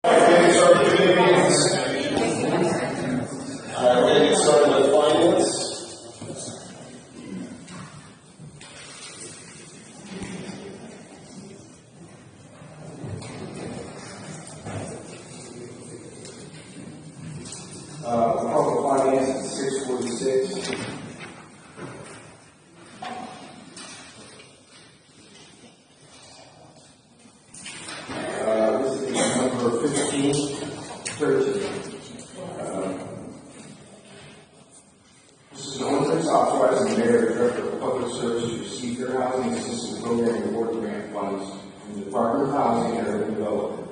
Okay, so we're going to get started with finance. Public finance at 646. This is number 15, 13. This is an ordinance authorizing the mayor and director of public service to receive fair housing assistance program award grant funds from the Department of Housing and Urban Development.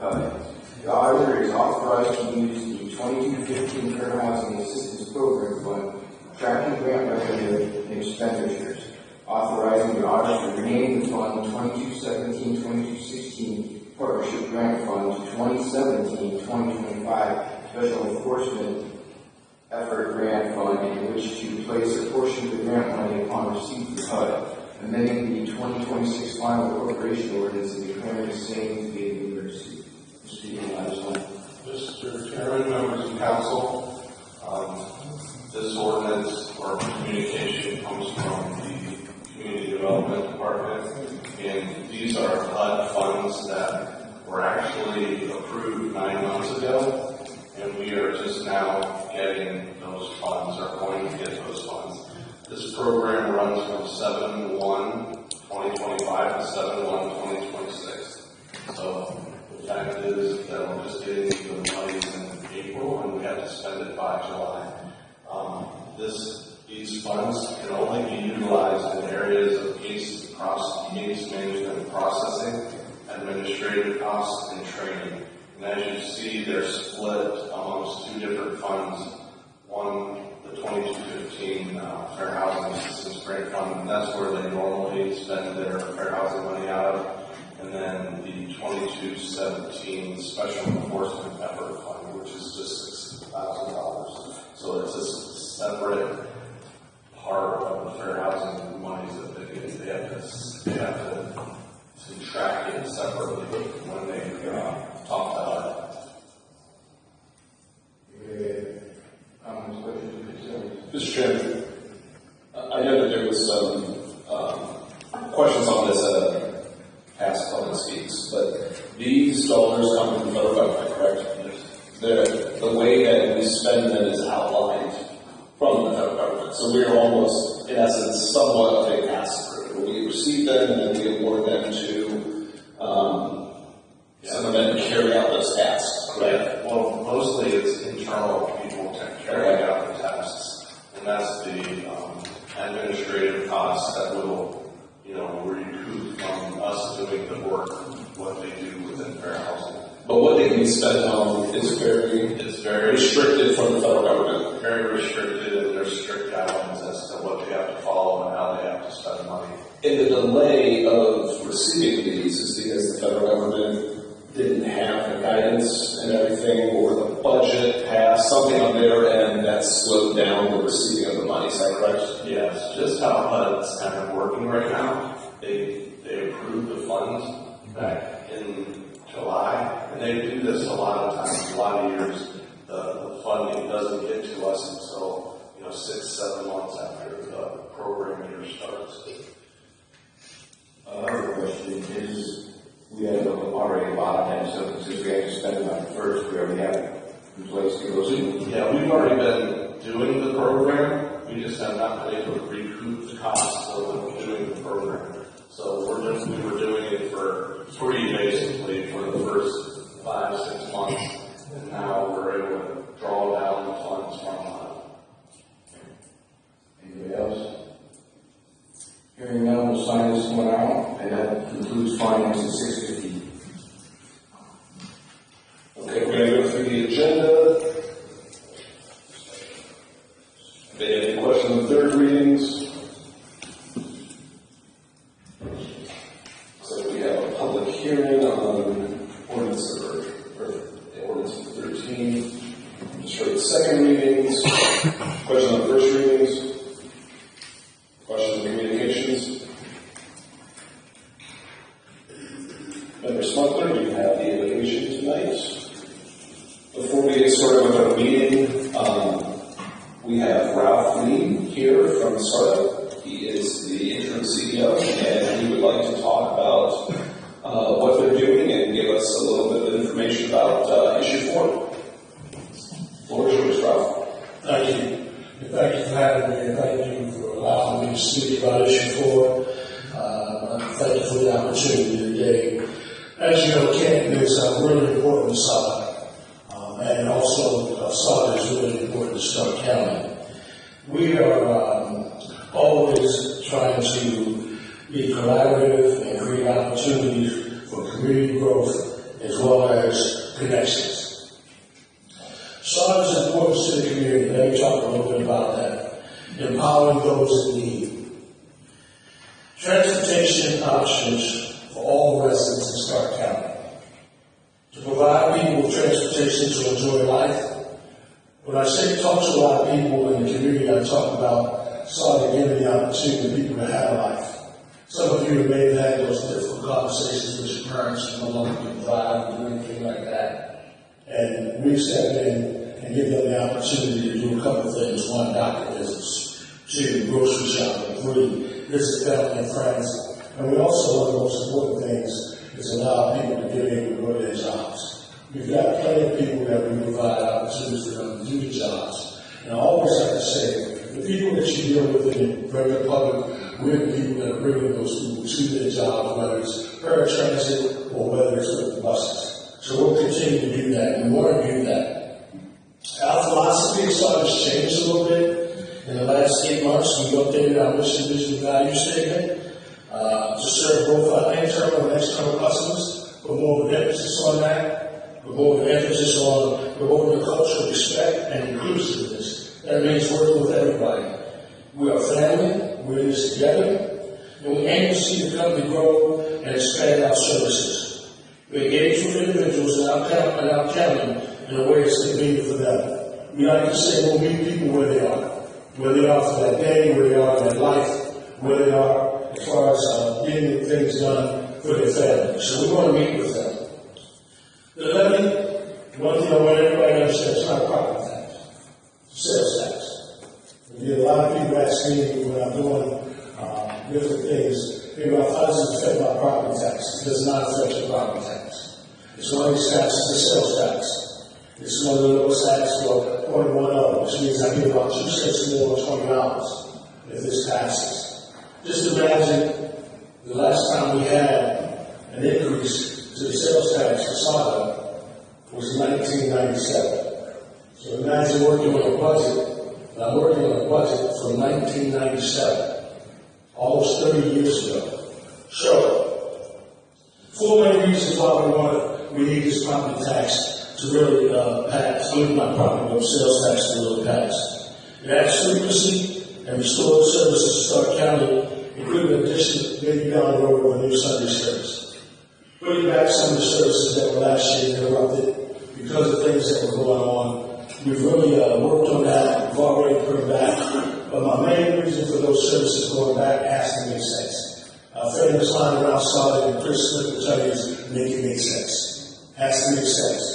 The auditor is authorized to use the 2215 Fair Housing Assistance Program Fund, tracking grant revenue and expenditures, authorizing the auditor to rename the fund 2217-2216 Partnership Grant Fund to 2017-2025 Special Enforcement Effort Grant Fund, in which to place a portion of the grant money upon receipt of HUD, amending the 2026 final appropriation ordinance and declaring the same to be an emergency. Mr. Chairman, members of council, this ordinance or communication comes from the Community Development Department, and these are HUD funds that were actually approved 9 months ago, and we are just now getting those funds, or going to get those funds. This program runs from 7/1/2025 to 7/1/2026. So the fact is that we're just getting the money in April, and we have to spend it by July. These funds can only be utilized in areas of case management and processing, administrative costs, and training. And as you see, they're split amongst 2 different funds. One, the 2215 Fair Housing Assistance Grant Fund, and that's where they normally spend their fair housing money out of. And then the 2217 Special Enforcement Effort Fund, which is just $6,000. So it's a separate part of the fair housing monies that they get. They have to track it separately when they talk about it. Mr. Chairman, I know that there was some questions on this past public speaks, but these dollars come from the federal government, correct? The way that we spend them is outlined from the federal government. So we're almost, in essence, somewhat of a pass-through. We receive them and then we award them to some of them to carry out those tasks, correct? Yeah. Well, mostly it's internal people carrying out the tasks, and that's the administrative costs that will, recoup from us doing the work, what they do within fair housing. But what they can be spent on is very restricted from the federal government. Very restricted, and there's strict guidelines as to what they have to follow and how they have to spend money. And the delay of receiving these is because the federal government didn't have the guidance and everything, or the budget passed, something on their end that slowed down the receiving of the money. Is that correct? Yes, just how HUD's kind of working right now. They approved the funds back in July, and they do this a lot of times, a lot of years. The funding doesn't get to us until 6-7 months after the program year starts. Another question is, we have already a lot of them, so since we have to spend it on first, we already have it in place to go soon. Yeah, we've already been doing the program. We just have not been able to recoup the costs of doing the program. So we were doing it for free, basically, for the first 5-6 months, and now we're able to draw down the funds from that. Anybody else? Hearing none, we'll sign this one out, and that concludes finance at 6:50. Okay, we're going to go through the agenda. Any questions on third readings? So we have a public hearing on ordinance number 13. Just for the second readings. Question on first readings. Question on communications. Member Smuggler, you have the invocation tonight. to get started with our meeting. We have Ralph Lee here from Startup. He is the interim CEO, and he would like to talk about what they're doing and give us a little bit of information about issue 4. Floor is yours, Ralph. Thank you. And thank you for having me, and thank you for allowing me to speak about issue 4. Thank you for the opportunity today. As you know, Canton is really important to Startup, and also Startup is really important to Stark County. We are always trying to be collaborative and create opportunities for community growth as well as connections. Startup is important to the community. Let me talk a little bit about that. Empowering those in need. Transportation options for all residents in Stark County. To provide people with transportation to enjoy life. When I say talk to a lot of people in the community, I talk about starting giving the opportunity to people to have a life. Some of you may have had those difficult conversations with your parents who no longer can drive or do anything like that. And we step in and give them the opportunity to do a couple of things. 1, doctor visits. 2, grocery shopping. 3, visit family and friends. And we also, one of the most important things is allow people to get able to go to their jobs. We've got plenty of people that we provide opportunities for them to do the jobs. And I always have to say, the people that you deal with in the regular public, we're the people that are bringing those people to their jobs, whether it's paratransit or whether it's with the buses. So we'll continue to do that, and we want to do that. Our philosophy has started to change a little bit. In the last 8 months, we've updated our mission, vision, value statement to serve both our internal and external customers, but more of an emphasis on that, but more of an emphasis on promoting a culture of respect and inclusiveness. That means working with everybody. We are family, we're in this together, and we aim to see the company grow and expand our services. We engage with individuals in our county in a way that's convenient for them. We like to say we'll meet people where they are for that day, where they are in their life, where they are as far as getting things done for their family. So we want to meet with them. The levy, one thing I want everybody to understand, it's not a property tax. It's a sales tax. We get a lot of people asking me when I'm doing different things, how does it affect my property tax? It does not affect your property tax. It's one of these taxes, the sales tax. This is one of the lowest tax for 0.10, which means I get about 2 cents more than $20 if this passes. Just imagine the last time we had an increase to the sales tax for Startup was 1997. So imagine working on a budget, and I'm working on a budget from 1997, almost 30 years ago. So, 4 main reasons why we need this property tax to really pass, my property of sales tax to really pass. It adds frequency and restores services to Stark County, including addition maybe down the road of a new Sunday service. Putting back some of the services that were last year interrupted because of things that were going on. We've really worked on that. We've already put it back. But my main reason for those services going back has to make sense. Our famous line around Startup, and Chris Smith will tell you, is make it make sense. Has to make sense.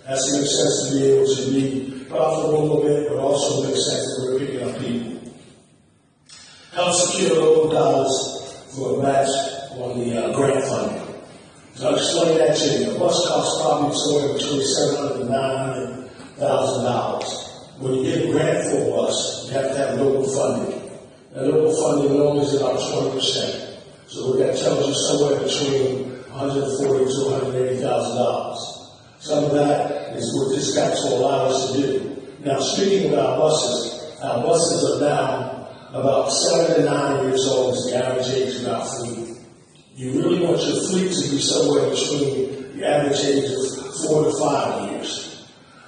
Has to make sense to be able to be profitable a little bit, but also make sense that we're picking up people. Help secure local dollars for a match on the grant funding. So I'll explain that to you. A bus costs probably somewhere between $700,000 and $900,000. When you get a grant for a bus, you have to have local funding. And local funding normally is about 20%. So that tells you somewhere between $140,000 to $180,000. Some of that is what this tax will allow us to do. Now, speaking of our buses are now about 7 to 9 years old is the average age of our fleet. You really want your fleet to be somewhere between the average age of 4 to 5 years.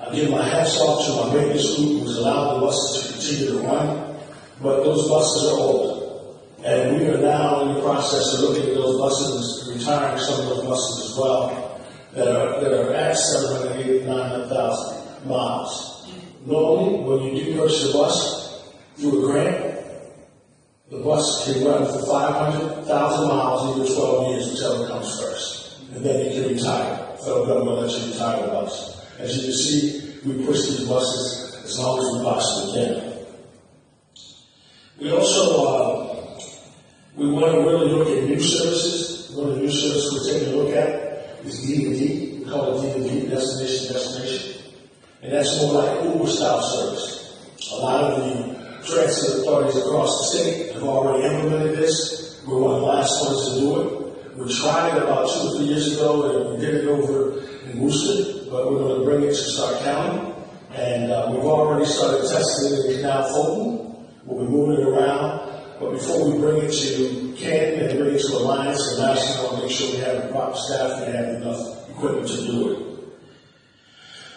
I give my hats off to my maintenance group who's allowed the buses to continue to run, but those buses are old. And we are now in the process of looking at those buses, retiring some of those buses as well, that are at 780,000 to 900,000 miles. Normally, when you do purchase a bus through a grant, the bus can run for 500,000 miles, either 12 years, until it comes first. And then you can retire. The federal government lets you retire the bus. As you can see, we push these buses as long as we possibly can. We also, we want to really look at new services. One of the new services we're taking a look at is D&D. We call it D&D, destination. And that's more like Uber style service. A lot of the transit authorities across the state have already implemented this. We're one of the last ones to do it. We tried it about 2 or 3 years ago, and we did it over in Worcester, but we're going to bring it to Stark County. And we've already started testing it in now Fulton. We'll be moving it around. But before we bring it to Canton and bring it to Alliance and National, make sure we have the proper staff and have enough equipment to do it.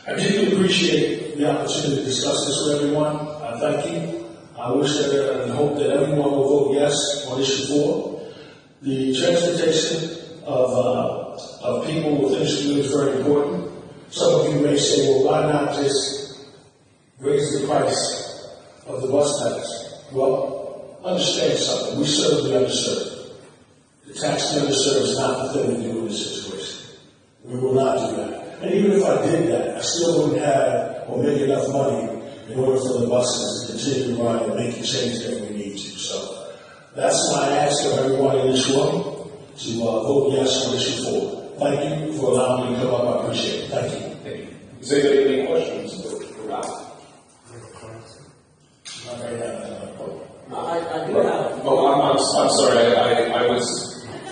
I deeply appreciate the opportunity to discuss this with everyone. I thank you. I wish that and hope that everyone will vote yes on issue 4. The transportation of people within the community is very important. Some of you may say, well, why not just raise the price of the bus pass? Well, understand something. We serve the underserved. The tax the underserved is not the thing to do in this situation. We will not do that. And even if I did that, I still wouldn't have or make enough money in order for the buses to continue to run and make the change that we need to. So that's why I ask of everyone in this room to vote yes on issue 4. Thank you for allowing me to come up. I appreciate it. Thank you. Thank you. Does anybody have any questions for Ralph? Not right now. I do have. I'm sorry. I was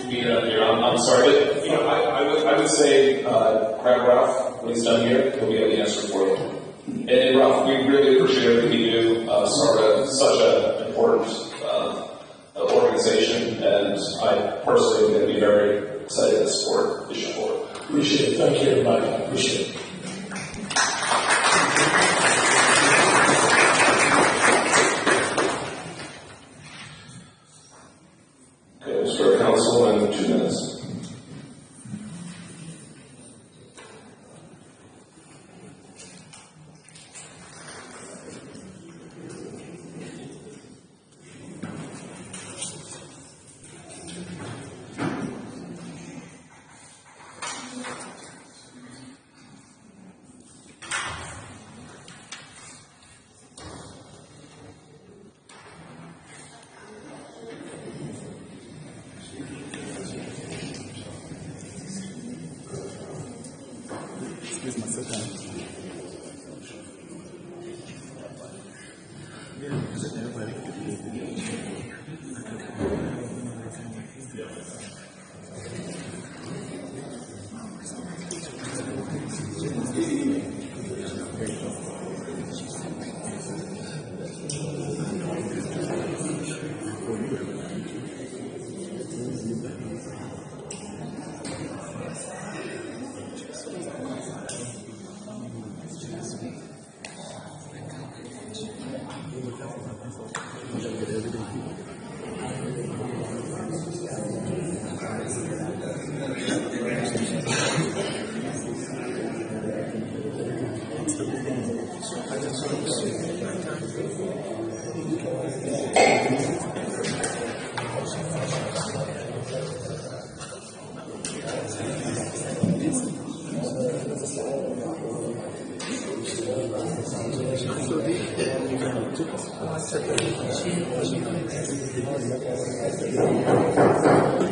being up here. I'm sorry. But, you know, I would say grab Ralph when he's done here. He'll be able to answer for you. And Ralph, we really appreciate everything you do. SARTA is such an important organization, and I personally am going to be very excited to support issue 4. Appreciate it. Thank you, everybody. Appreciate it. Okay, we'll start council in 2 minutes.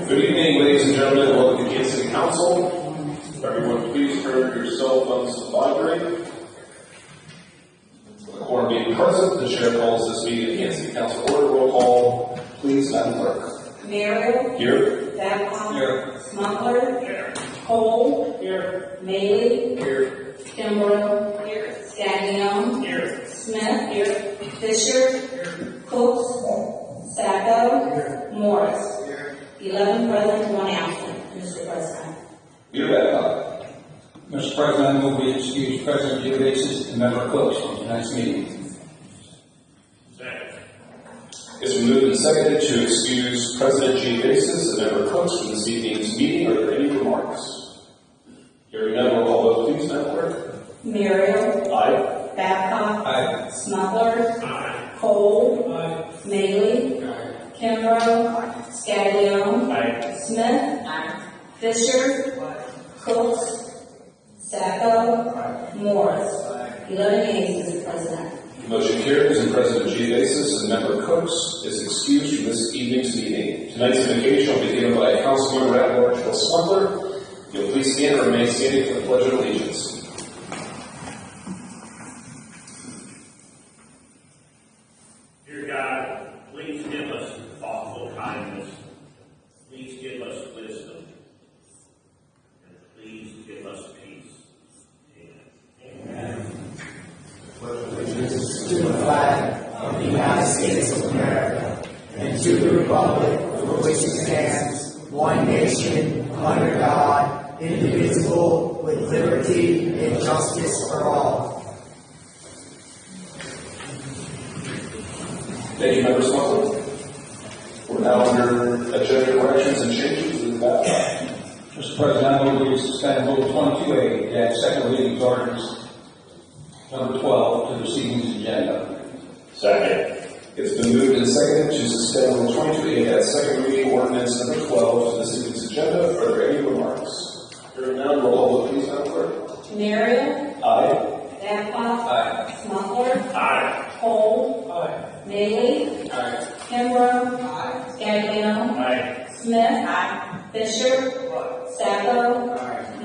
Good evening, ladies and gentlemen. Welcome to Canton City Council. Everyone, please turn your cell phones to vibrate. With the quorum being present, the chair calls this meeting of Canton City Council order. Roll call, please, Madam Clerk. Merrill. Here. Babcock. Here. Smuggler. Here. Cole. Here. Maley. Here. Kimbrough. Here. Scaglione. Here. Smith. Here. Fisher. Here. Cooks. Sacco. Morris. 11 present, 1 absent, Mr. President. Here, Babcock. Mr. President, I move we excuse President Geovasis and Member Cooks from tonight's meeting. It's been moved and seconded to excuse President Geovasis and Member Cooks from this evening's meeting. Are there any remarks? Hearing none, roll call vote, please, Madam Clerk. Merrill. Aye. Babcock. Aye. Smuggler. Cole. Maley. Kimbrough. Scaglione. Smith. Fisher. Cooks. Sacco. Morris. 11 yeas, Mr. President. Motion carries, and President Geovasis and Member Cooks is excused from this evening's meeting. Tonight's invocation will be given by Councilmember at-large Bill Smuggler. You'll please stand and remain standing for the Pledge of Allegiance. Dear God, please give us thoughtful kindness. Please give us wisdom. And please give us peace. Amen. To the flag of the United States of America and to the republic for which it stands, one nation, under God, indivisible, with liberty and justice for all. Thank you, Member Smuggler. We're now under agenda corrections and changes. With that, Mr. President, I move we suspend Rule 22A, add second reading of ordinance number 12 to this evening's agenda. Second. it's been moved and seconded to suspend Rule 22A, add second reading ordinance number 12 to this evening's agenda. Are there any remarks? Hearing none, roll call vote, please, Madam Clerk. Merrill, Aye. Babcock, Aye. Smuggler, Aye. Cole, Aye. Bailey, Aye. Kimbrough, Scaglione, Aye. Smith, Fisher, Sacco,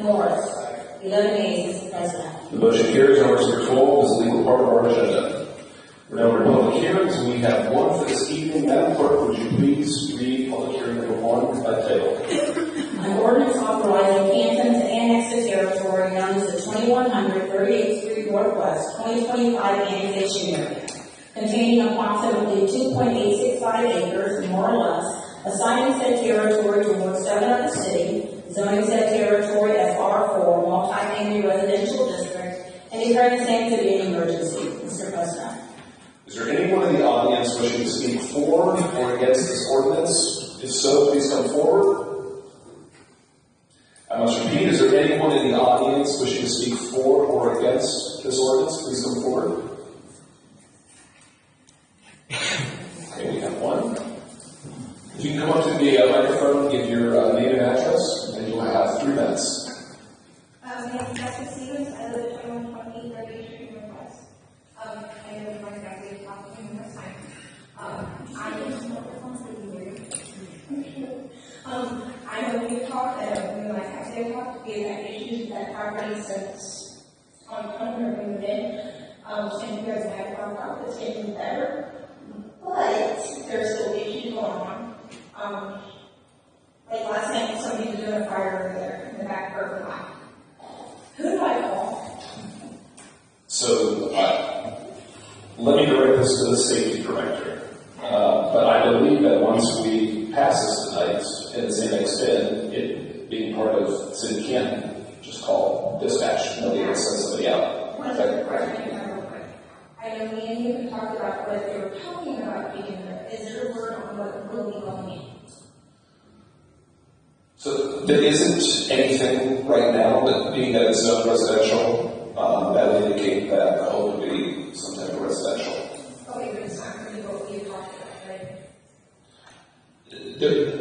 Morris. 11 yeas, Mr. President. The motion carries. Ordinance number 12 is a legal part of our agenda. We're now in public hearings, and we have one for this evening. Madam Clerk, would you please read public hearing number 1 by title? An ordinance authorizing Canton to annex the territory known as the 2100 38th Street Northwest 2025 annexation area, containing approximately 2.865 acres, more or less, assigning said territory towards 7 of the city, zoning said territory as R4 multi-family residential district, and declaring the same to be an emergency. Mr. President. Is there anyone in the audience wishing to speak for or against this ordinance? If so, please come forward. I must repeat, is there anyone in the audience wishing to speak for or against this ordinance? Please come forward. Okay, we have one. If you can come up to the microphone, give your name and address, and you'll have 3 minutes. Yes, Dr. Stevens, I live at 2120 38th Street Northwest. I know my family is talking this time. I know we talked, when my tax talked, we've had issues with that property since Hunter moved in. Since you guys have talked about this getting better, but there's still issues going on. Like last night, somebody was doing a fire over there in the back parking lot. Who do I call? So, let me direct this to the safety director. But I believe that once we pass this tonight and it's annexed in, it being part of City Canton, just call dispatch. Nobody will send somebody out. One second, I know me and you have talked about what they were talking about being there. Is there a word on what will be going in? So there isn't anything right now that, being that it's not residential, that would indicate that the home would be some type of residential. Okay, but it's not going to be what we talked about, right?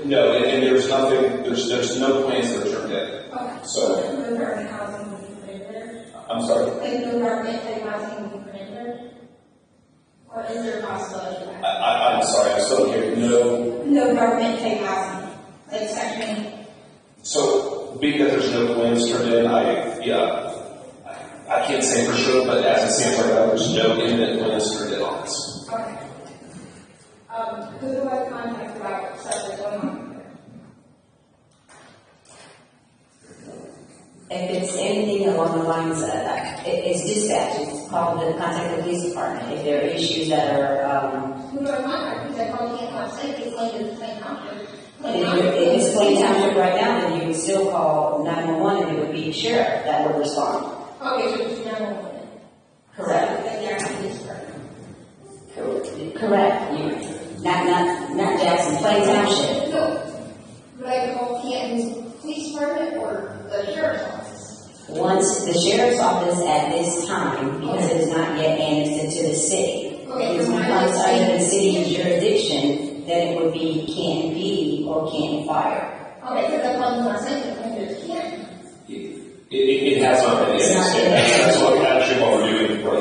No, and there's nothing, there's no plans that are turned in. Okay. So, No government housing will be put in there? I'm sorry. Like no government type housing will be put in there? Or is there a possibility of that? I'm sorry, I'm still here. No. No government type housing, like section. So, being that there's no plans turned in, I can't say for sure, but as it stands right now, there's no imminent plans turned in on this. Okay. Who do I contact about stuff that's going on here? If it's anything along the lines of it's dispatch, it's called to contact the police department. If there are issues that are, Who do I contact? Because I called Canton State, it's like the same township. if it's Plain Township right now, then you would still call 911 and it would be the sheriff that would respond. Okay, so it's 911. Correct. Like the actual police department. Correct. Not Jackson, Plain Township. No. Would I call Canton's police department or the sheriff's office? Once the sheriff's office at this time, because it is not yet annexed into the city, Okay, it is outside of the city's jurisdiction, then it would be Canton PD or Canton Fire. Okay, because that's one more saying, because there's Canton. It has not been It's not annexed in. yet. That's what actually what we're doing for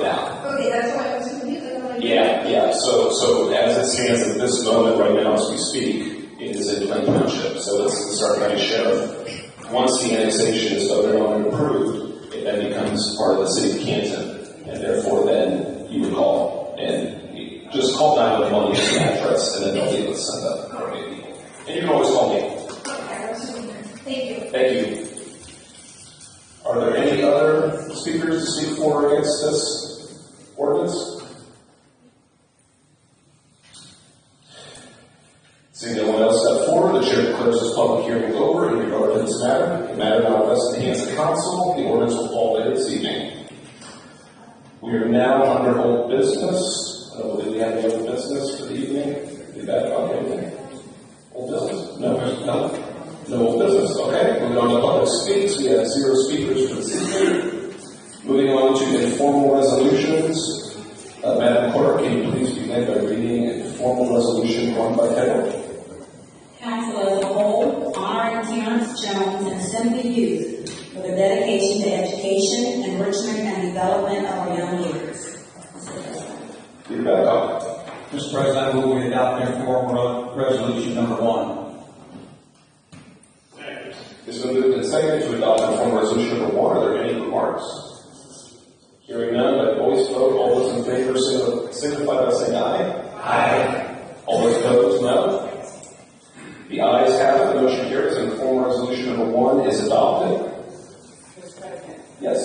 in the city of Canton, and therefore then you would call, and you just call 911, use an address, and then they'll be able to send up coordinate people. And you can always call me. Thank you. Thank you. Are there any other speakers to speak for or against this ordinance? Seeing no one else step forward, the chair declares this public hearing over in regard to this matter. The matter now rests in the hands of council. The ordinance will fall later this evening. We are now under old business. I don't believe we have any other business for the evening. Is that about anything? Old business? No. No old business. Okay. Moving on to public speaks. We have 0 speakers for this evening. Moving on to informal resolutions. Madam Clerk, can you please begin by reading informal resolution 1 by title? Council as a whole, honoring Terrence Jones and Assembly Youth for their dedication to education, enrichment, and development of our young leaders. You're back up. Mr. President, I move we adopt informal resolution number 1. It's been moved and seconded to adopt informal resolution number 1. Are there any remarks? Hearing none, by voice vote, all those in favor signify by saying aye. Aye. All those opposed, no. The ayes have it. The motion carries, and informal resolution number 1 is adopted. Yes.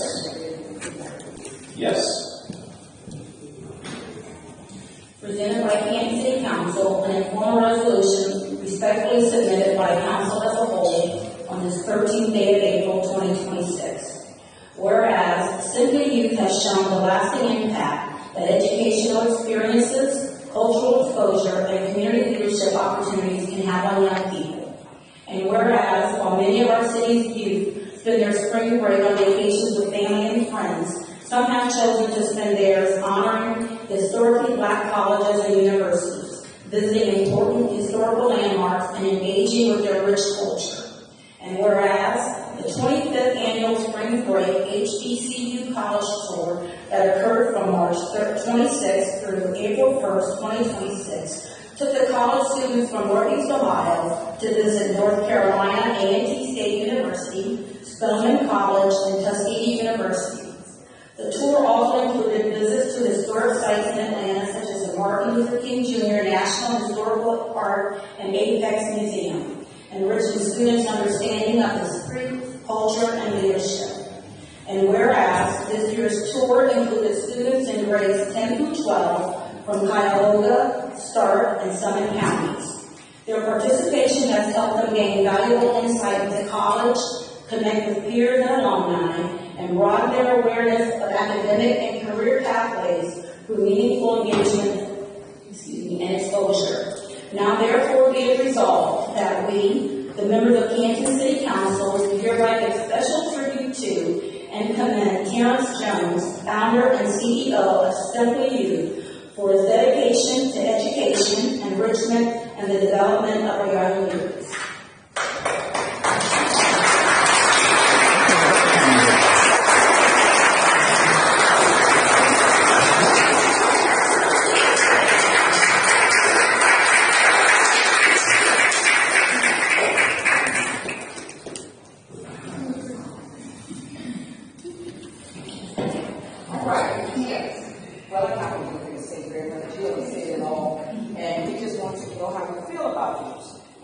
Yes. Presented by Canton City Council, an informal resolution respectfully submitted by council as a whole on this 13th day of April 2026. Whereas Simply Youth has shown the lasting impact that educational experiences, cultural exposure, and community leadership opportunities can have on young people. And whereas while many of our city's youth spend their spring break on vacations with family and friends, some have chosen to spend theirs honoring historically Black colleges and universities, visiting important historical landmarks, and engaging with their rich culture. And whereas the 25th annual Spring Break HBCU College Tour that occurred from March 26th through April 1st, 2026, took the college students from Northeast Ohio to visit North Carolina A&T State University, Spelman College, and Tuskegee University. The tour also included visits to historic sites in Atlanta, such as the Martin Luther King Jr. National Historical Park and Apex Museum, enriching students' understanding of history, culture, and leadership. And whereas this year's tour included students in grades 10 through 12 from Cuyahoga, Stark, and Summit counties. Their participation has helped them gain valuable insight into college, connect with peers and alumni, and broaden their awareness of academic and career pathways through meaningful engagement and exposure. Now therefore be it resolved that we, the members of Canton City Council, do hereby give special tribute to and commend Terrence Jones, founder and CEO of Simply Youth, for his dedication to education, enrichment, and the development of our young leaders.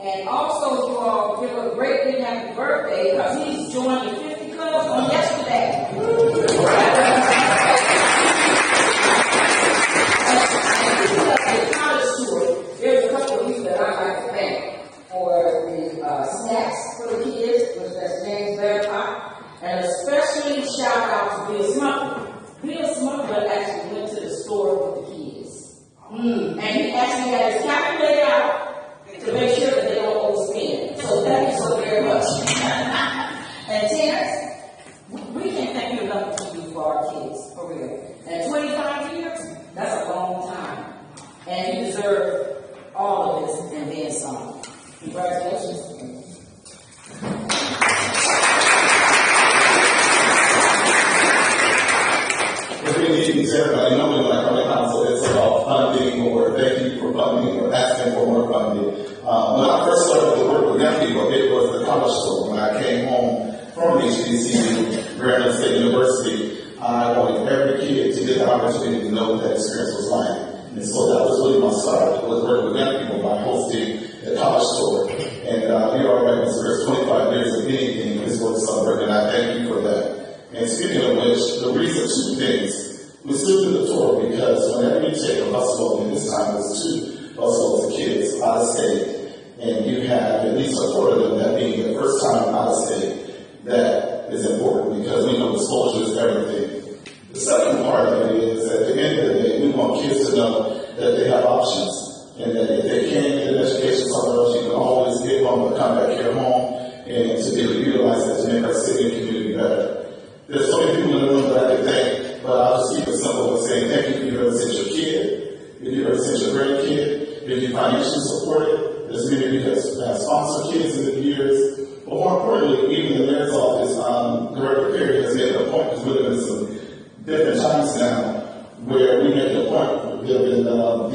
And also, you all give a great big happy birthday because he's joined the 50 Club on yesterday. The college tour, there's a couple of people that I'd like to thank for the snacks for the kids, which that's James Bearpot, and especially shout out to Bill Smucker. Bill Smucker actually went to the store with the kids. And he actually had his calculator out to make sure that they don't overspend. So thank you so very much. And Terrence, we can't thank you enough for what you do for our kids, for real. And 25 years, that's a long time. And you deserve all of this and then some. Congratulations. Good evening, everybody. Normally when I come to council, it's about funding or thank you for funding or asking for more funding. When I first started to work with young people, it was the college tour. When I came home from HBCU, Grambling State University, I wanted every kid to get the opportunity to know what that experience was like. And so that was really my start, was working with young people by hosting the college tour. And you already reserved 25 years of anything is worth celebrating, and I thank you for that. And speaking of which, the reason, two things. We still do the tour because whenever you take a bus load, and this time it's 2 bus loads of kids out of state, and you have at least a quarter of them that being the first time out of state, that is important because we know disclosure is everything. The second part of it is, at the end of the day, we want kids to know that they have options, and that if they can't get an education somewhere else, you can always get home and come back here home, and to be able to utilize that to make our city and community better. There's so many people in the room that I can thank, but I'll just keep it simple and say thank you if you ever sent your kid, if you ever sent your grandkid, if you financially support it. There's many of you that have sponsored kids in the years. But more importantly, even the mayor's office, Director Perry has made it a point, because we live in some different times now, where we make it a point, given the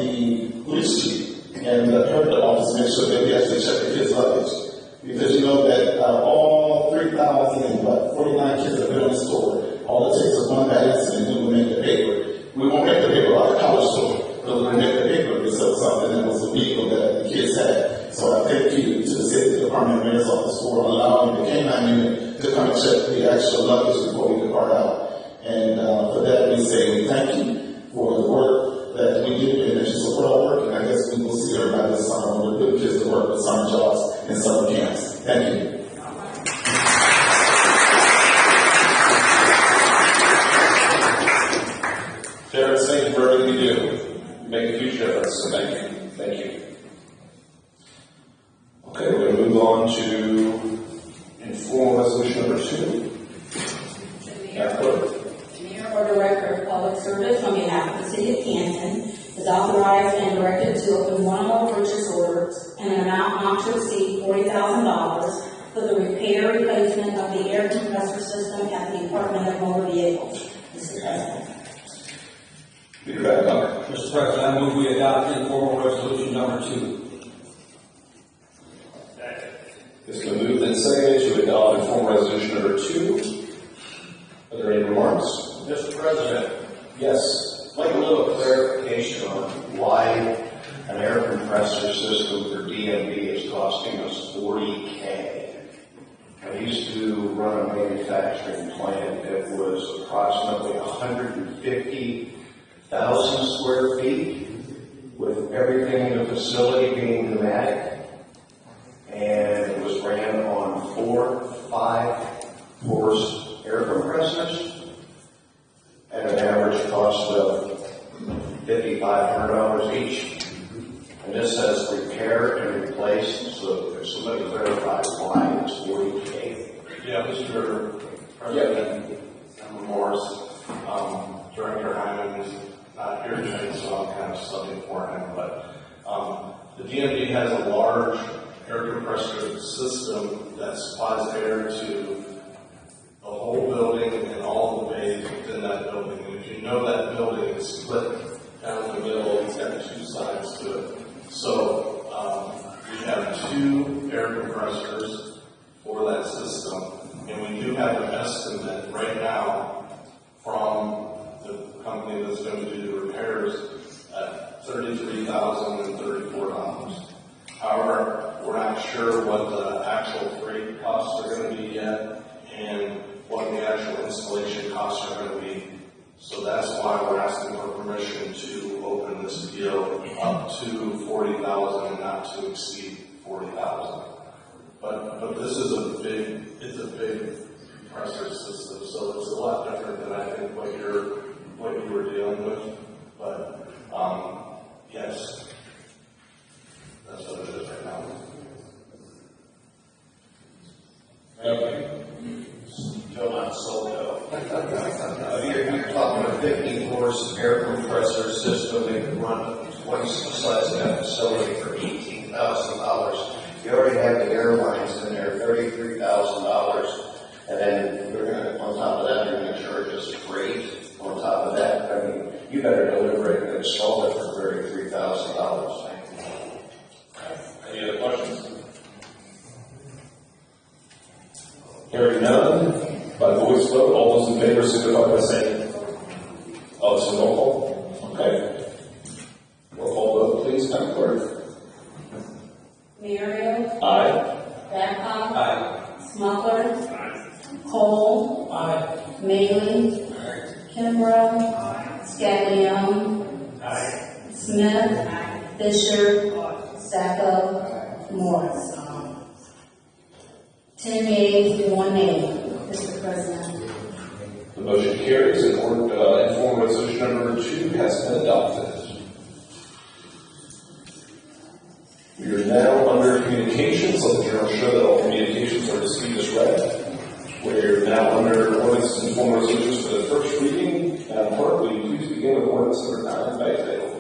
police chief and the health office, make sure that we actually check the kids' luggage. Because you know that all 3,049 kids have been in the store. All it takes is one bad incident, and we'll make the paper. We won't make the paper like a college store, but we'll make the paper because of something that was illegal that the kids had. So I thank you to the Safety Department and Mayor's Office for allowing the K-9 unit to come and check the actual luggage before we depart out. And for that, we say we thank you for the work that we do and that you support our work. And I guess we will see everybody this summer when we're putting kids to work with summer jobs and summer camps. Thank you. Jared, thank you for everything you do. You make a huge difference, so thank you. Thank you. Okay, we're going to move on to informal resolution number 2. Mayor or Director of Public Service on behalf of the City of Canton is authorized and directed to open one or more purchase orders in an amount not to exceed $40,000 for the repair replacement of the air compressor system at the Department of Motor Vehicles. Mr. President. Mr. President, I move we adopt informal resolution number 2. It's been moved and seconded to adopt informal resolution number 2. Are there any remarks? Mr. President, Yes. I'd like a little clarification on why an air compressor system for DMV is costing us $40K. I used to run a manufacturing plant that was approximately 150,000 square feet, with everything in the facility being pneumatic, and it was ran on 4 5-horse air compressors at an average cost of $5,500 each. And this says repair and replace, so if somebody clarifies why it's $40K. Yeah, Mr. President, Member Morris, Director Hyman is not here today, so I'm kind of subbing for him, but the DMV has a large air compressor system that supplies air to the whole building and all the bays within that building. And if you know, that building is split down the middle, it's got 2 sides to it. So we have 2 air compressors for that system, and we do have an estimate right now from the company that's going to do the repairs at $33,000 and $34. However, we're not sure what the actual freight costs are going to be yet, and what the actual installation costs are going to be. So that's why we're asking for permission to open this deal up to $40,000 and not to exceed $40,000. But this is a big compressor system, so it's a lot different than I think what you were dealing with. But yes, that's what it is right now. Okay. John Soto. You're talking a 50-horse air compressor system that can run twice the size of that facility for $18,000. You already have the airlines in there, $33,000, and then you're going to, on top of that, you're going to charge us freight. On top of that, I mean, you better deliver it and install it for $33,000. Any other questions? Hearing none, by voice vote, all those in favor signify by saying Scaglione. Smith. Fisher. Sacco. Morris. 10 yeas to 1 nay, Mr. President. The motion carries and informal resolution number 2 has been adopted. We are now under communications. Let the journal show that all communications are received as read. We're now under ordinances and formal resolutions for the first reading. Madam Clerk, will you please begin with ordinance number 9 by title?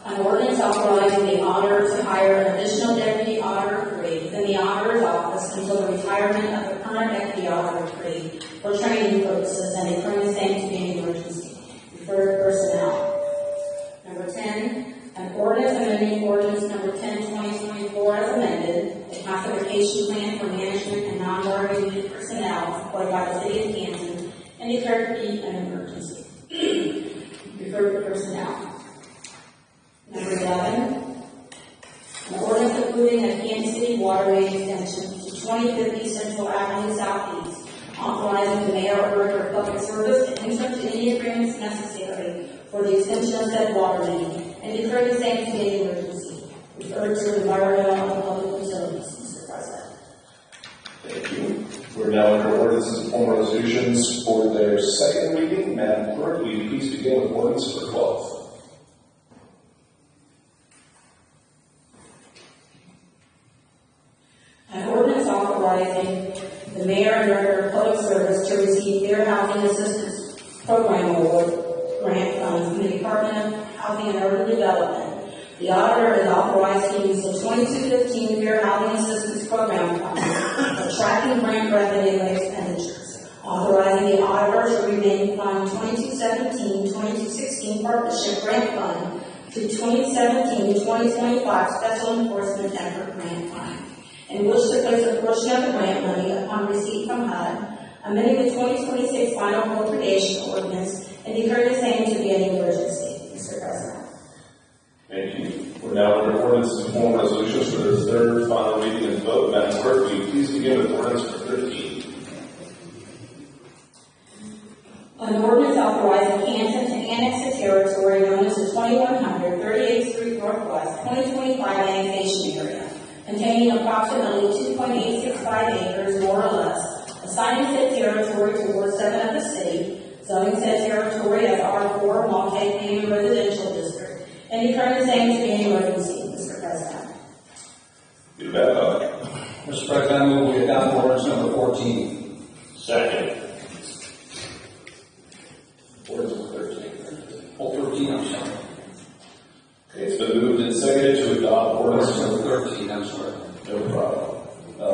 An ordinance authorizing the auditor to hire an additional deputy auditor 3 within the auditor's office until the retirement of the current deputy auditor 3 for training purposes and declaring the same to be an emergency. Refer to personnel. Number 10, an ordinance amending ordinance number 10/2024 as amended, the classification plan for management and non-guardian unit personnel employed by the city of Canton and declared to be an emergency. Refer to personnel. Number 11, an ordinance approving a Kansas City waterway extension to 2050 Central Avenue Southeast, authorizing the mayor or director of public service to enter into any agreements necessary for the extension of said water main and declare the same to be an emergency. Referred to environmental and public utilities, Mr. President. Thank you. We're now under ordinances and formal resolutions for their second reading. Madam Clerk, will you please begin with ordinance number 12? An ordinance authorizing the mayor and director of public service to receive Fair Housing Assistance Program Award grant funds from the Department of Housing and Urban Development. The auditor is authorized to use the 2215 Fair Housing Assistance Program funds for tracking grant revenue and expenditures. Authorizing the auditor to rename Fund 2217-2216 Partnership Grant Fund to 2017-2025 Special Enforcement Effort Grant Fund, in which to place a portion of the grant money upon receipt from HUD, amending the 2026 final appropriation ordinance, and declaring the same to be an emergency, Mr. President. Thank you. We're now under ordinances and formal resolutions for their third, final reading and vote. Madam Clerk, will you please begin with ordinance number 13? An ordinance authorizing Canton to annex the territory known as the 2100 38th Street Northwest 2025 annexation area, containing approximately 2.865 acres, more or less, assigning said territory to Ward 7 of the city, zoning said territory as R4 multi-family residential district, and declaring the same to be an emergency, Mr. President. Get back up. Mr. President, I move we adopt ordinance number 14. Second. Ordinance number 13. Oh, 13, I'm sorry. Okay, it's been moved and seconded to adopt ordinance Ordinance number number 13, I'm sorry. No problem.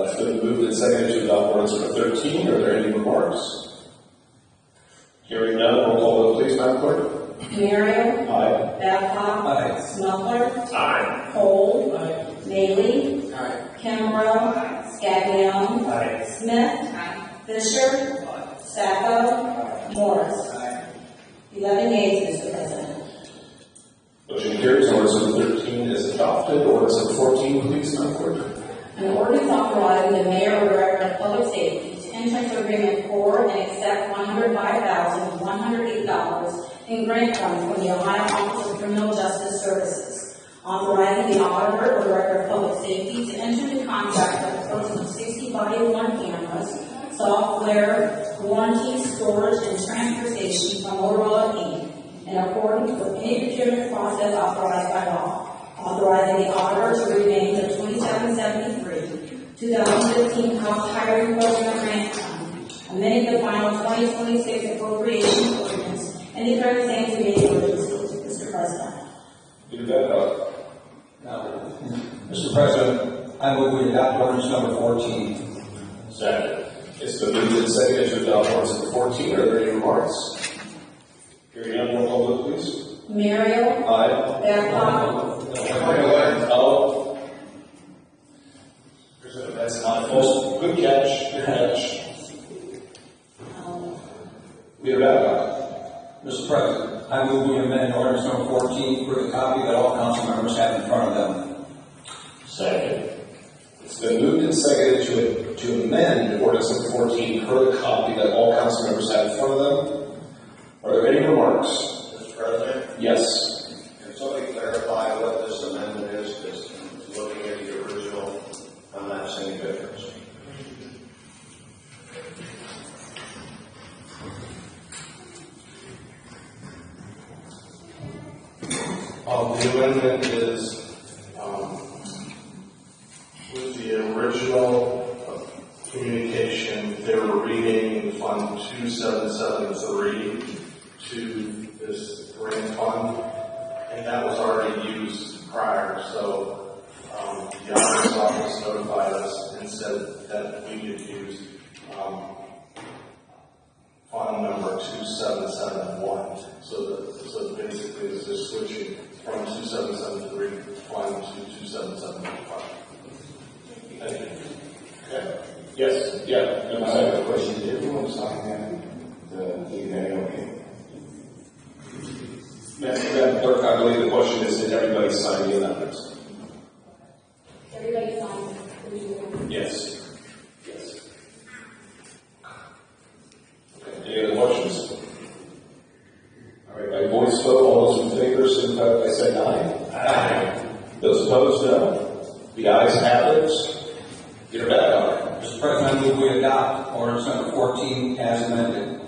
It's been moved and seconded to adopt ordinance number 13. Are there any remarks? Hearing none, roll call vote, please, Madam Clerk. Mario. Aye. Babcock. Aye. Smucker. Aye. Cole. Bailey. Kimbrough. Scaglione. Smith. Fisher. Sacco. Morris. 11 yeas, Mr. President. Motion carries. Ordinance number 13 is adopted. Ordinance number 14, please, Madam Clerk. An ordinance authorizing the mayor or director of public safety to enter into agreement for and accept $105,108 in grant funds from the Ohio Office of Criminal Justice Services. Authorizing the auditor or director of public safety to enter into contract for the purchase of 60 body-worn cameras, software, warranty, storage, and transportation from Motorola Inc. in accordance with any procurement process authorized by law. Authorizing the auditor to rename the 2773 2015 cost hiring program grant fund, amending the final 2026 appropriation ordinance, and declaring the same to be an emergency, Mr. President. Get back up. Now, Mr. President, I move we adopt ordinance number 14. Second. It's been moved and seconded to adopt ordinance number 14. Are there any remarks? Hearing none, roll call vote, please. Mario. Aye. Babcock. Oh. That's my fault. Good catch. Good catch. We have Babcock. Mr. President, I move we amend ordinance number 14 for the copy that all council members have in front of them. Second. It's been moved and seconded to amend ordinance number 14 per the copy that all council members have in front of them. Are there any remarks? Mr. President, Yes. can somebody clarify what this amendment is? Because looking at the original, I'm not seeing a difference. The amendment is, with the original communication, they were renaming Fund 2773 to this grant fund, and that was already used prior, so the auditor's office notified us and said that we could use fund number 2771. So basically it's just switching from 2773 fund to 2775. Thank you. Okay. Yes. Yeah. No, I have a question. Did everyone sign that? The email, okay? Madam Clerk, I believe the question is, did everybody sign the amendments? Everybody signed. Yes. Yes. Okay. Any other questions? All right, by voice vote, all those in favor signify by saying aye. Aye. Those opposed, no. The ayes have it. You're back on it. Mr. President, I move we adopt ordinance number 14 as amended.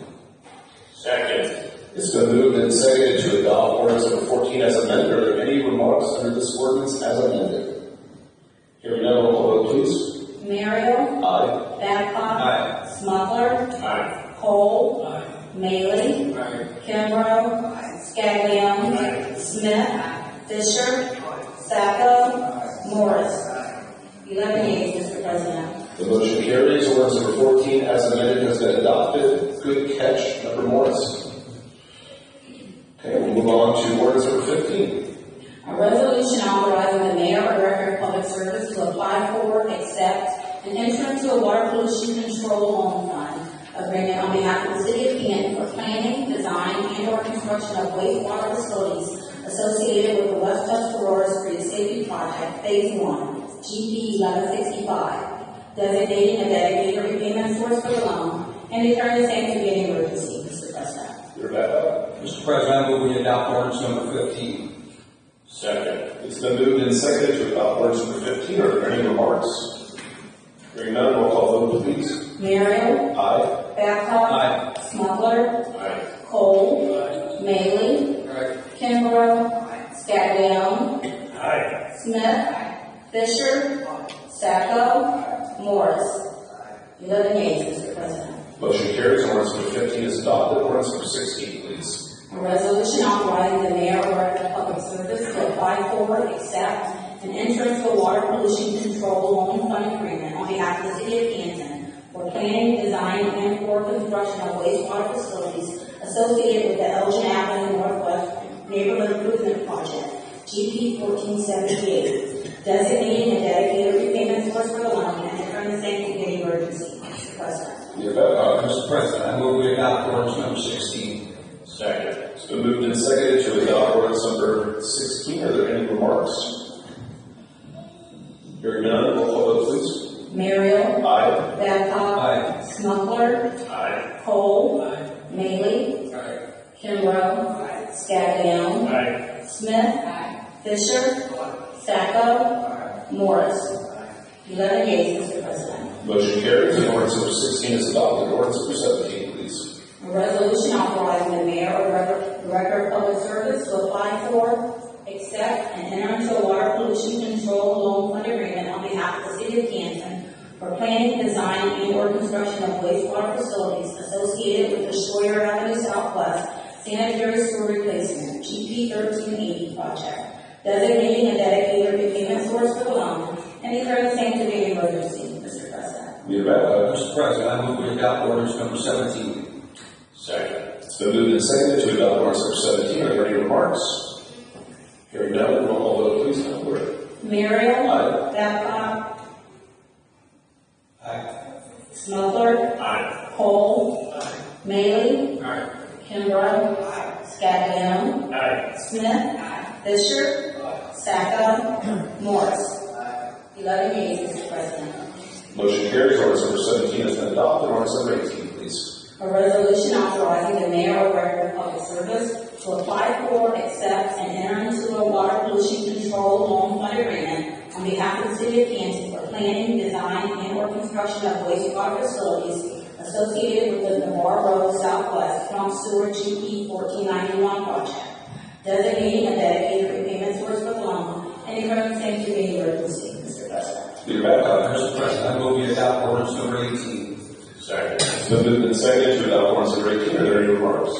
Second. It's been moved and seconded to adopt ordinance number 14 as amended. Are there any remarks under this ordinance as amended? Hearing none, roll call vote, please. Merrill. Aye. Babcock. Aye. Smuggler. Aye. Cole. Aye. Maley. Kimbrough. Scaglione. Smith. Fisher. Sacco. Morris. 11 yeas, Mr. President. The motion carries. Ordinance number 14 as amended has been adopted. Good catch, Member Morris. Okay, we'll move on to ordinance number 15. A resolution authorizing the mayor or director of public service to apply for, accept, and enter into a water pollution control loan fund agreement on behalf of the city of Canton for planning, design, and/or construction of wastewater facilities associated with the West Coast Aurora Street Safety Project Phase 1, GP 1165, designating a dedicated repayment source for the loan and declaring the same to be an emergency, Mr. President. You're back up. Mr. President, I move we adopt ordinance number 15. Second. It's been moved and seconded to adopt ordinance number 15. Are there any remarks? Hearing none, roll call vote, please. Merrill. Aye. Babcock. Aye. Smuggler. Aye. Cole. Maley. Kimbrough. Scaglione. Aye. Smith. Fisher. Sacco. Morris. 11 yeas, Mr. President. Motion carries. Ordinance number 15 is adopted. Ordinance number 16, please. A resolution authorizing the mayor or director of public service to apply for, accept, and enter into a water pollution control loan fund agreement on behalf of the city of Canton for planning, design, and/or construction of wastewater facilities associated with the Elgin Avenue Northwest Neighborhood Improvement Project, GP 1478, designating a dedicated repayment source for the loan and declaring the same to be an emergency, Mr. President. You're back up. Mr. President, I move we adopt ordinance number 16. Second. It's been moved and seconded to adopt ordinance number 16. Are there any remarks? Hearing none, roll call vote, please. Merrill. Aye. Babcock. Aye. Smuggler. Aye. Cole. Maley. Kimbrough. Scaglione. Aye. Smith. Fisher. Sacco. Morris. 11 yeas, Mr. President. Motion carries. Ordinance number 16 is adopted. Ordinance number 17, please. A resolution authorizing the mayor or director of public service to apply for, accept, and enter into a water pollution control loan fund agreement on behalf of the city of Canton for planning, design, and/or construction of wastewater facilities associated with the Schroyer Avenue Southwest sanitary sewer replacement, GP 1380 project, designating a dedicated repayment source for the loan and declaring the same to be an emergency, Mr. President. You're back up. Mr. President, I move we adopt ordinance number 17. Second. It's been moved and seconded to adopt ordinance number 17. Are there any remarks? Hearing none, roll call vote, please. Madam Clerk. Merrill. Aye. Babcock. Aye. Smuggler. Aye. Cole. Maley. Kimbrough. Scaglione. Aye. Smith. Fisher. Sacco. Morris. 11 yeas, Mr. President. Motion carries. Ordinance number 17 has been adopted. Ordinance number 18, please. A A resolution authorizing the mayor or director of public service to apply for, accept, and enter into a water pollution control loan fund agreement on behalf of the city of Canton for planning, design, and/or construction of wastewater facilities associated with the Navarre Road Southwest Trunk Sewer GP 1491 project, designating a dedicated repayment source for the loan and declaring the same to be an emergency. Mr. President. Leader Babcock. Mr. President, I move we adopt ordinance number 18. Second. It's been moved and seconded to adopt ordinance number 18. Are there any remarks?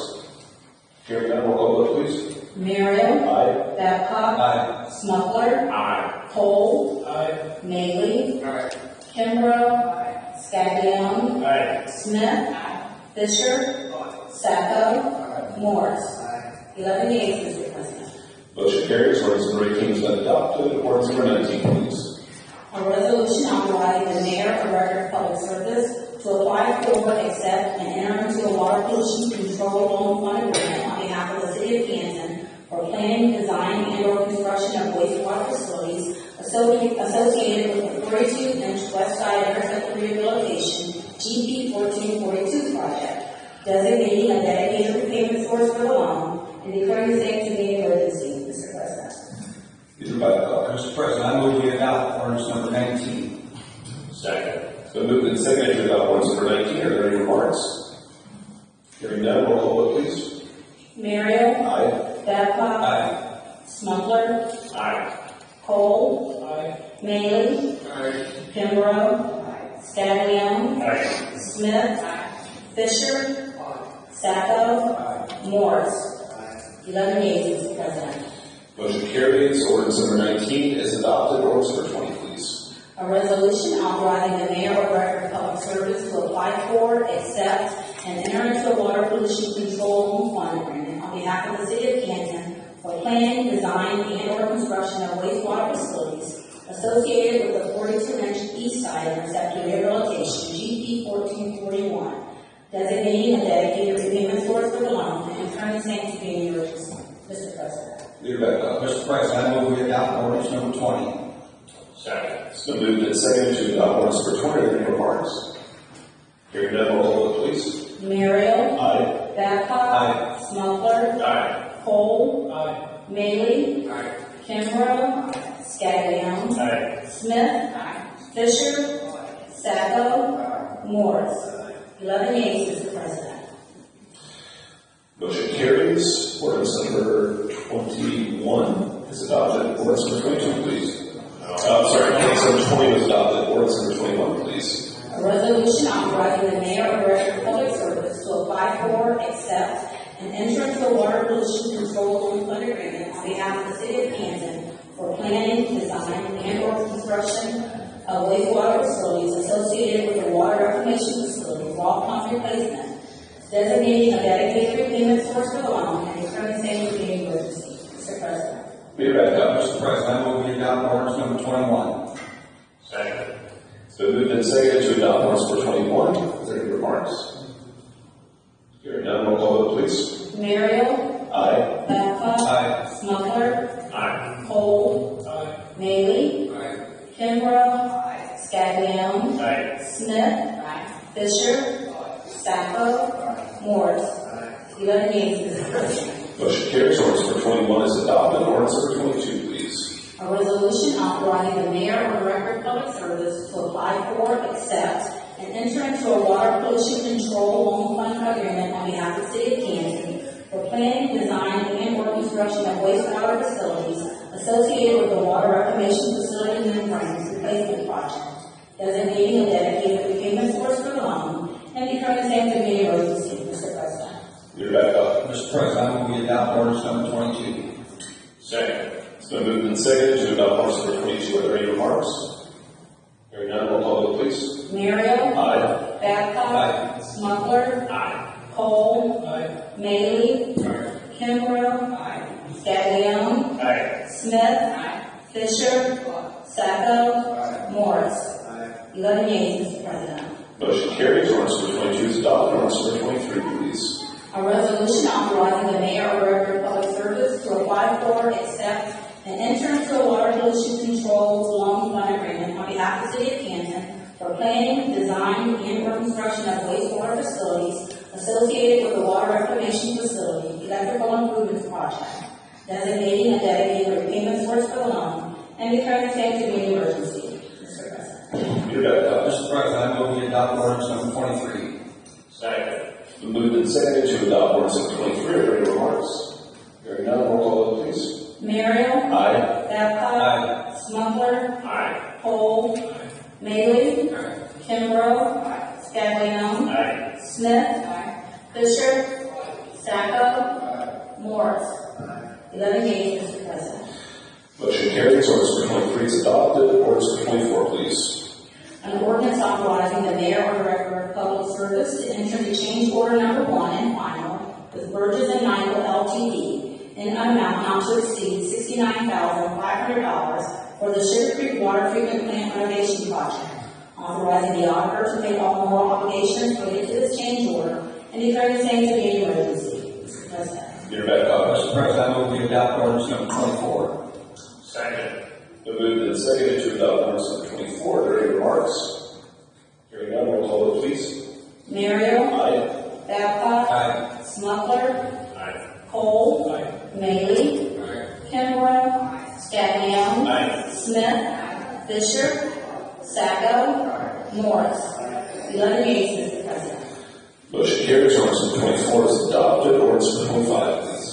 Hearing none, roll call vote, please. Merrill. Aye. Babcock. Aye. Smuggler. Aye. Cole. Aye. Maley. Aye. Kimbrough. Scaglione. Aye. Smith. Fisher. Sacco. Morris. 11 yeas, Mr. President. Motion carries. Ordinance number 18 has been adopted. Ordinance number 19, please. A resolution authorizing the mayor or director of public service to apply for, accept, and enter into a water pollution control loan fund agreement on behalf of the city of Canton for planning, design, and/or construction of wastewater facilities associated with the 42-inch west side intersection rehabilitation GP 1442 project, designating a dedicated repayment source for the loan and declaring the same to be an emergency, Mr. President. Leader Babcock. Mr. President, I move we adopt ordinance number 19. Second. It's been moved and seconded to adopt ordinance number 19. Are there any remarks? Hearing none, roll call vote, please. Merrill. Aye. Babcock. Aye. Smuggler. Aye. Cole. Aye. Maley. Aye. Kimbrough. Scaglione. Aye. Smith. Fisher. Sacco. Morris. 11 yeas, Mr. President. Motion carries. Ordinance number 19 is adopted. Ordinance number 20, please. A resolution authorizing the mayor or director of public service to apply for, accept, and enter into a water pollution control loan fund agreement on behalf of the city of Canton for planning, design, and/or construction of wastewater facilities associated with the 42-inch east side intersection rehabilitation GP 1441, designating a dedicated repayment source for the loan and declaring the same to be an emergency. Mr. President. Leader Babcock. Mr. President, I move we adopt ordinance number 20. Second. It's been moved and seconded to adopt ordinance number 20. Are there any remarks? Hearing none, roll call vote, please. Merrill. Aye. Babcock. Aye. Smuggler. Aye. Cole. Aye. Maley. Aye. Kimbrough. Scaglione. Aye. Smith. Fisher. Sacco. Morris. 11 yeas, Mr. President. Motion carries. Ordinance number 21 is adopted. Ordinance number 22, please. Ordinance number 20 was adopted. Ordinance number 21, please. A resolution authorizing the mayor or director of public service to apply for, accept, and enter into a water pollution control loan fund agreement on behalf of the city of Canton for planning, design, and/or construction of wastewater facilities associated with the water reclamation facility, wall pump replacement, designating a dedicated repayment source for the loan and declaring the same to be an emergency. Mr. President. Leader Babcock. Mr. President, I move we adopt ordinance number 21. Second. It's been moved and seconded to adopt ordinance number 21. Is there any remarks? Hearing none, roll call vote, please. Merrill. Aye. Babcock. Aye. Smuggler. Aye. Cole. Aye. Maley. Aye. Kimbrough. Scaglione. Aye. Smith. Fisher. Sacco. Morris. 11 yeas, Mr. President. Motion carries. Ordinance number 21 is adopted. Ordinance number 22, please. A resolution authorizing the mayor or director of public service to apply for, accept, and enter into a water pollution control loan fund agreement on behalf of the city of Canton for planning, design, and/or construction of wastewater facilities associated with the water reclamation facility membranes replacement project, designating a dedicated repayment source for the loan and declaring the same to be an emergency, Mr. President. Leader Babcock. Mr. President, I move we adopt ordinance number 22. Second. It's been moved and seconded to adopt ordinance number 22. Are there any remarks? Hearing none, roll call vote, please. Merrill. Aye. Babcock. Aye. Smuggler. Aye. Cole. Aye. Maley. Kimbrough. Scaglione. Aye. Smith. Fisher. Sacco. Morris. 11 yeas, Mr. President. Motion carries. Ordinance number 22 is adopted. Ordinance number 23, please. A resolution authorizing the mayor or director of public service to apply for, accept, and enter into a water pollution control loan fund agreement on behalf of the city of Canton for planning, design, and/or construction of wastewater facilities associated with the water reclamation facility, electrical improvements project, designating a dedicated repayment source for the loan, and declaring the same to be an emergency. Mr. President. Your backup. Mr. President, I move we adopt ordinance number 23. Second. It's been moved and seconded to adopt ordinance number 23. Are there any remarks? Hearing none, roll call vote, please. Merrill? Aye. Babcock? Aye. Smuggler? Aye. Cole? Maley? Kimbrough? Scaglione? Aye. Smith? Fisher? Sacco? Morris? 11 yeas, Mr. President. Motion carries. Ordinance number 23 is adopted. Ordinance number 24, please. An ordinance authorizing the mayor or director of public service to enter into change order number 1 and final with Burgess and Nyel Ltd. in an amount not to exceed $69,500 for the Sugar Creek Water Treatment Plant renovation project, authorizing the auditor to pay all moral obligations related to this change order and declaring the same to be an emergency. Mr. President. Your backup. Mr. President, I move we adopt ordinance number 24. Second. Been moved and seconded to adopt ordinance number 24. Are there any remarks? Hearing none, roll call vote, please. Merrill? Aye. Babcock? Aye. Smuggler? Aye. Cole? Aye. Maley? Kimbrough? Scaglione? Aye. Smith? Fisher? Sacco? Morris? 11 yeas, Mr. President. Motion carries. Ordinance number 24 is adopted. Ordinance number 25, please.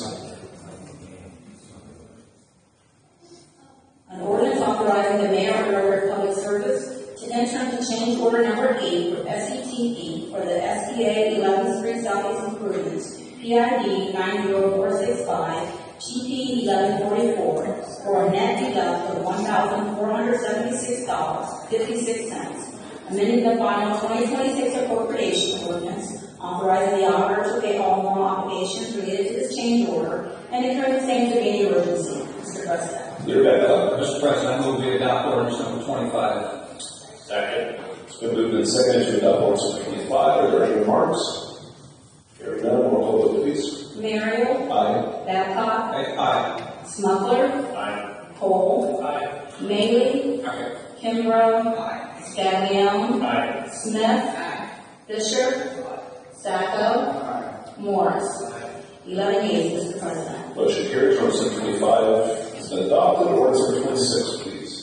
An ordinance authorizing the mayor or director of public service to enter into change order number 8 with SETP for the SBA 11th Street Southeast Improvements, PID 90465, GP 1144, for a net deduct of $1,476.56, amending the final 2026 appropriation ordinance, authorizing the auditor to pay all moral obligations related to this change order, and declaring the same to be an emergency. Mr. President. Your backup. Mr. President, I move we adopt ordinance number 25. Second. It's been moved and seconded to adopt ordinance number 25. Are there any remarks? Hearing none, roll call vote, please. Merrill? Aye. Babcock? Aye. Smuggler? Aye. Cole? Aye. Maley? Kimbrough? Scaglione? Aye. Smith? Fisher? Sacco? Morris? 11 yeas, Mr. President. Motion carries. Ordinance number 25 has been adopted. Ordinance number 26, please.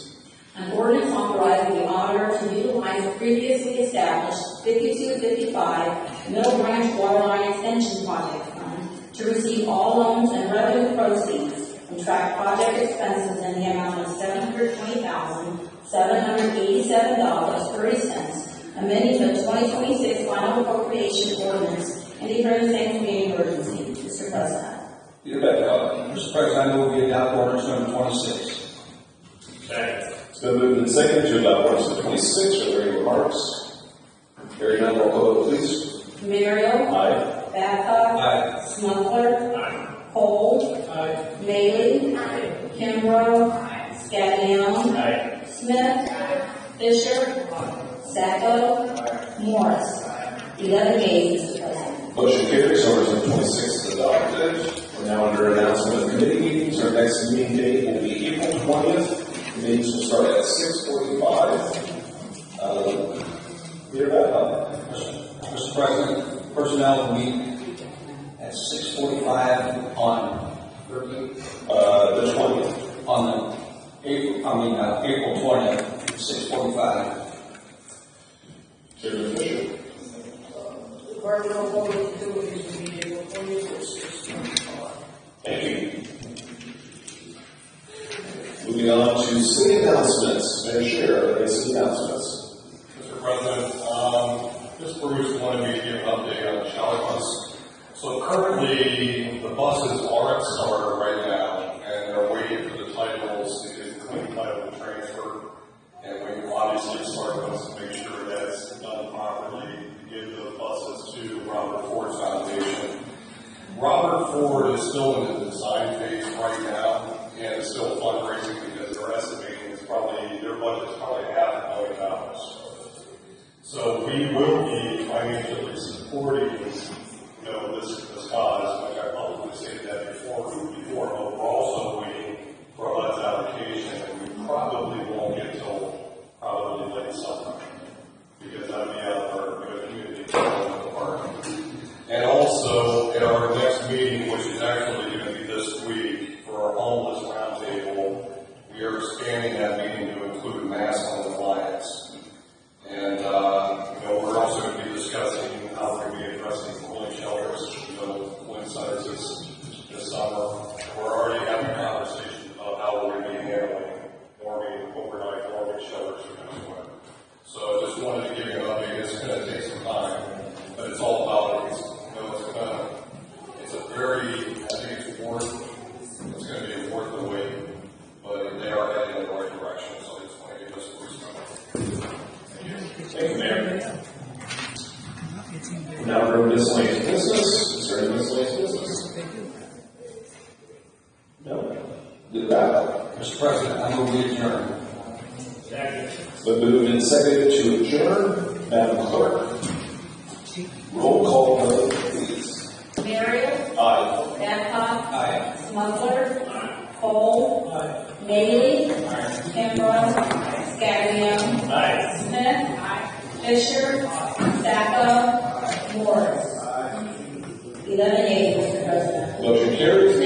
An ordinance authorizing the auditor to utilize the previously established 5255 Middle Branch Waterline Extension Project Fund to receive all loans and revenue proceeds and track project expenses in the amount of $720,787.30, amending the 2026 final appropriation ordinance and declaring the same to be an emergency. Mr. President. Your backup. Mr. President, I move we adopt ordinance number 26. Second. It's been moved and seconded to adopt ordinance number 26. Are there any remarks? Hearing none, roll call vote, please. Merrill? Aye. Babcock? Aye. Smuggler? Aye. Cole? Maley? Kimbrough? Scaglione? Aye. Smith? Fisher? Sacco? Morris? 11 yeas, Mr. President. Motion carries. Ordinance number 26 is adopted. We're now under announcement of committee meetings. Our next meeting date will be April 20th. The meetings will start at 6:45. Your backup. Mr. President, personnel will meet at 6:45 on The 20th. on the April 20th, 6:45. Chairman Fisher. Thank you. Moving on to city announcements. Mayor Scher, are there any city announcements? Mr. President, this Bruce wanted me to give an update on the Shallot bus. So currently, the buses are at starter right now, and they're waiting for the titles to get clean title transfer. And we will obviously start those to make sure that's done properly, to give those buses to Robert Ford Foundation. Robert Ford is still in the design phase right now, and is still fundraising because they're estimating their budget is probably $500,000. So we will be financially supporting, this cause, like I publicly stated that before, but we're also waiting for HUD's allocation, and we probably won't get till probably late summer, because that'll be out of our community development department. And also, Mr. President, I move we adjourn. Second. It's been moved and seconded to adjourn. Madam Clerk, roll call vote, please. Marion, Aye. Babcock, Aye. Smuggler, Cole, Bailey, Kimbrough, Scavino, Smith, Fisher, Sacco, Morris. 11 yeas, Mr. President. Motion carries.